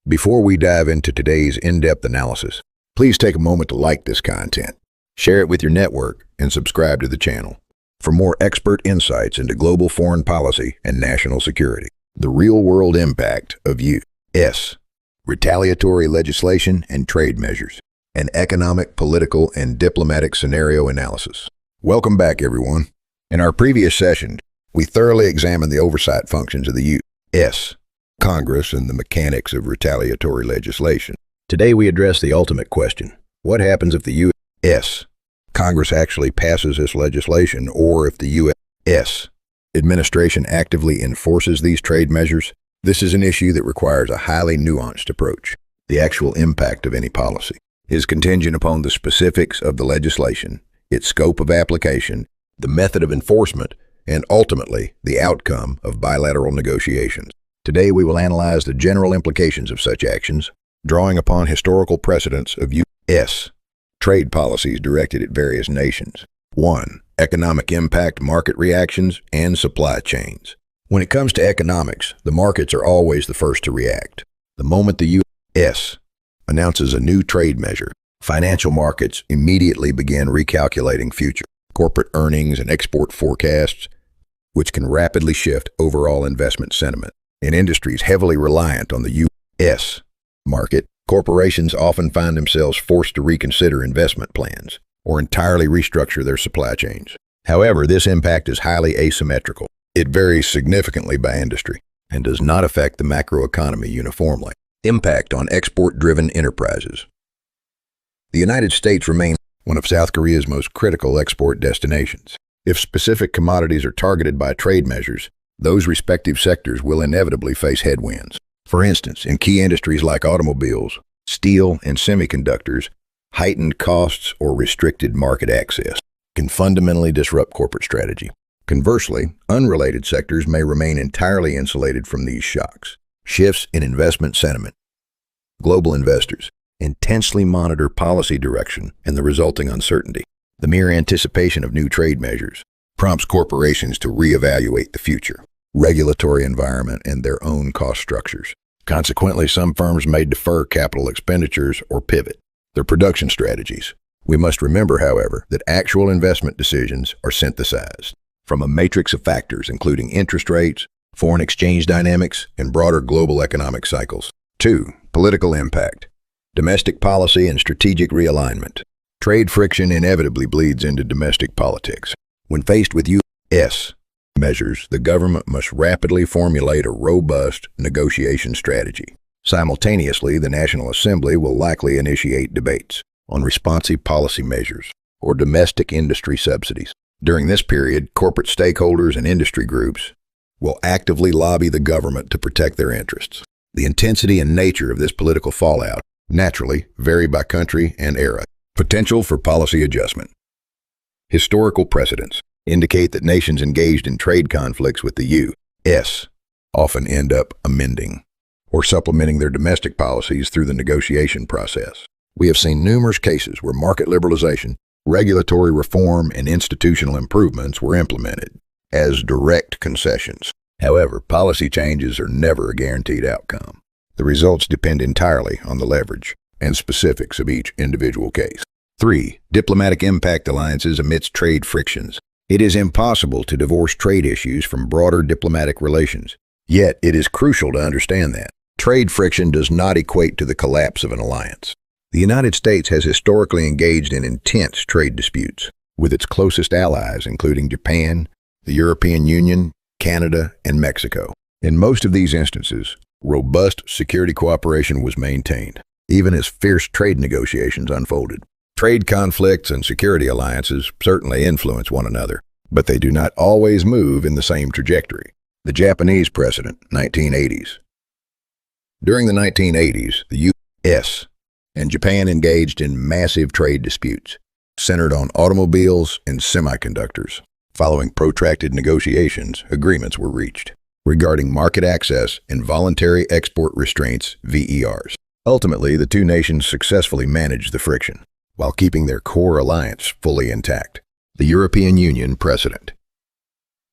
Before we dive into today's in-depth analysis, please take a moment to like this content, share it with your network, and subscribe to the channel for more expert insights into global foreign policy and national security. The real-world impact of U.S. retaliatory legislation and trade measures, an economic, political, and diplomatic scenario analysis. Welcome back, everyone. In our previous session, we thoroughly examined the oversight functions of the U.S. Congress and the mechanics of retaliatory legislation. Today we address the ultimate question: what happens if the U.S. Congress actually passes this legislation, or if the U.S. administration actively enforces these trade measures? This is an issue that requires a highly nuanced approach. The actual impact of any policy is contingent upon the specifics of the legislation, its scope of application, the method of enforcement, and ultimately the outcome of bilateral negotiations. Today we will analyze the general implications of such actions, drawing upon historical precedents of U.S. trade policies directed at various nations. 1. Economic impact, market reactions, and supply chains. When it comes to economics, the markets are always the first to react. The moment the U.S. announces a new trade measure, financial markets immediately begin recalculating future corporate earnings and export forecasts, which can rapidly shift overall investment sentiment. In industries heavily reliant on the U.S. market, corporations often find themselves forced to reconsider investment plans or entirely restructure their supply chains. However, this impact is highly asymmetrical. It varies significantly by industry and does not affect the macroeconomy uniformly. Impact on export-driven enterprises. The United States remains one of South Korea's most critical export destinations. If specific commodities are targeted by trade measures, those respective sectors will inevitably face headwinds. For instance, in key industries like automobiles, steel, and semiconductors, heightened costs or restricted market access can fundamentally disrupt corporate strategy. Conversely, unrelated sectors may remain entirely insulated from these shocks. Shifts in investment sentiment. Global investors intensely monitor policy direction and the resulting uncertainty. The mere anticipation of new trade measures prompts corporations to reevaluate the future, regulatory environment, and their own cost structures. Consequently, some firms may defer capital expenditures or pivot their production strategies. We must remember, however, that actual investment decisions are synthesized from a matrix of factors including interest rates, foreign exchange dynamics, and broader global economic cycles. 2. Political impact. Domestic policy and strategic realignment. Trade friction inevitably bleeds into domestic politics. When faced with U.S. measures, the government must rapidly formulate a robust negotiation strategy. Simultaneously, the National Assembly will likely initiate debates on responsive policy measures or domestic industry subsidies. During this period, corporate stakeholders and industry groups will actively lobby the government to protect their interests. The intensity and nature of this political fallout naturally vary by country and era. Potential for policy adjustment. Historical precedents indicate that nations engaged in trade conflicts with the U.S. often end up amending or supplementing their domestic policies through the negotiation process. We have seen numerous cases where market liberalization, regulatory reform, and institutional improvements were implemented as direct concessions. However, policy changes are never a guaranteed outcome. The results depend entirely on the leverage and specifics of each individual case. 3. Diplomatic impact alliances amidst trade frictions. It is impossible to divorce trade issues from broader diplomatic relations. Yet, it is crucial to understand that trade friction does not equate to the collapse of an alliance. The United States has historically engaged in intense trade disputes with its closest allies, including Japan, the European Union, Canada, and Mexico. In most of these instances, robust security cooperation was maintained, even as fierce trade negotiations unfolded. Trade conflicts and security alliances certainly influence one another, but they do not always move in the same trajectory. The Japanese precedent, 1980s. During the 1980s, the U.S. and Japan engaged in massive trade disputes, centered on automobiles and semiconductors. Following protracted negotiations, agreements were reached regarding market access and voluntary export restraints, VERs. Ultimately, the two nations successfully managed the friction, while keeping their core alliance fully intact. The European Union precedent.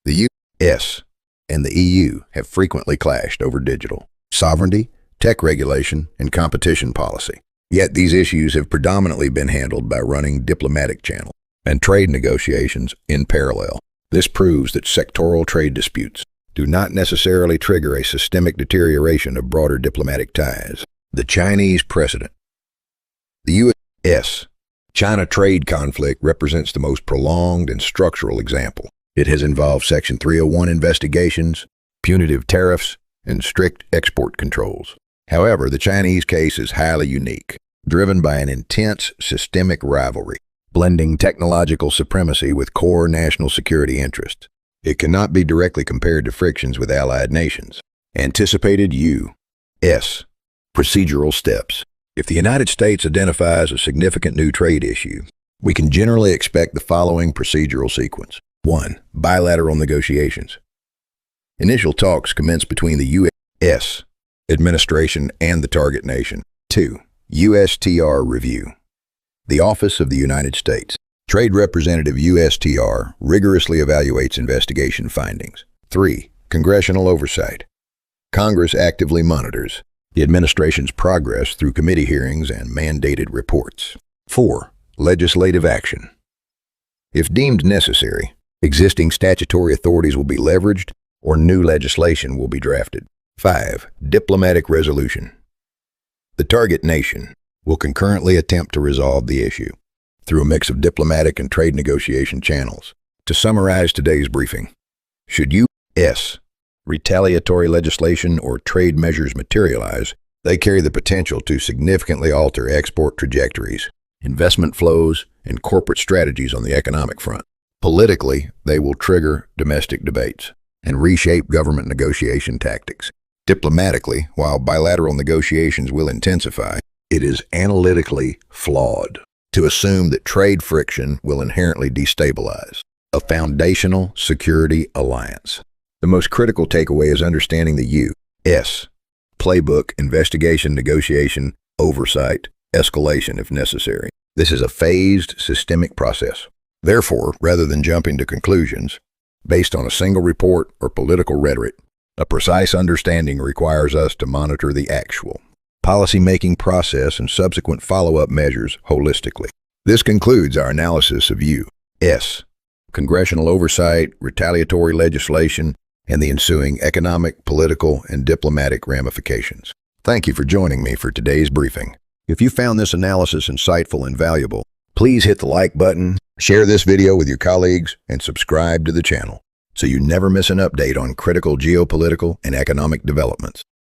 The U.S. and the EU have frequently clashed over digital sovereignty, tech regulation, and competition policy. Yet these issues have predominantly been handled by running diplomatic channels and trade negotiations in parallel. This proves that sectoral trade disputes do not necessarily trigger a systemic deterioration of broader diplomatic ties. The Chinese precedent. The U.S.-China trade conflict represents the most prolonged and structural example. It has involved Section 301 investigations, punitive tariffs, and strict export controls. However, the Chinese case is highly unique, driven by an intense systemic rivalry, blending technological supremacy with core national security interests. It cannot be directly compared to frictions with allied nations. Anticipated U.S. procedural steps. If the United States identifies a significant new trade issue, we can generally expect the following procedural sequence. 1. Bilateral negotiations. Initial talks commence between the U.S. administration and the target nation. 2. USTR review. The Office of the United States Trade Representative USTR rigorously evaluates investigation findings. 3. Congressional oversight. Congress actively monitors the administration's progress through committee hearings and mandated reports. 4. Legislative action. If deemed necessary, existing statutory authorities will be leveraged or new legislation will be drafted. 5. Diplomatic resolution. The target nation will concurrently attempt to resolve the issue through a mix of diplomatic and trade negotiation channels. To summarize today's briefing, should U.S. retaliatory legislation or trade measures materialize, they carry the potential to significantly alter export trajectories, investment flows, and corporate strategies on the economic front. Politically, they will trigger domestic debates and reshape government negotiation tactics. Diplomatically, while bilateral negotiations will intensify, it is analytically flawed to assume that trade friction will inherently destabilize a foundational security alliance. The most critical takeaway is understanding the U.S. playbook: investigation, negotiation, oversight, escalation if necessary. This is a phased, systemic process. Therefore, rather than jumping to conclusions based on a single report or political rhetoric, a precise understanding requires us to monitor the actual policy-making process and subsequent follow-up measures holistically. This concludes our analysis of U.S. congressional oversight, retaliatory legislation, and the ensuing economic, political, and diplomatic ramifications. Thank you for joining me for today's briefing. If you found this analysis insightful and valuable, please hit the like button, share this video with your colleagues, and subscribe to the channel so you never miss an update on critical geopolitical and economic developments.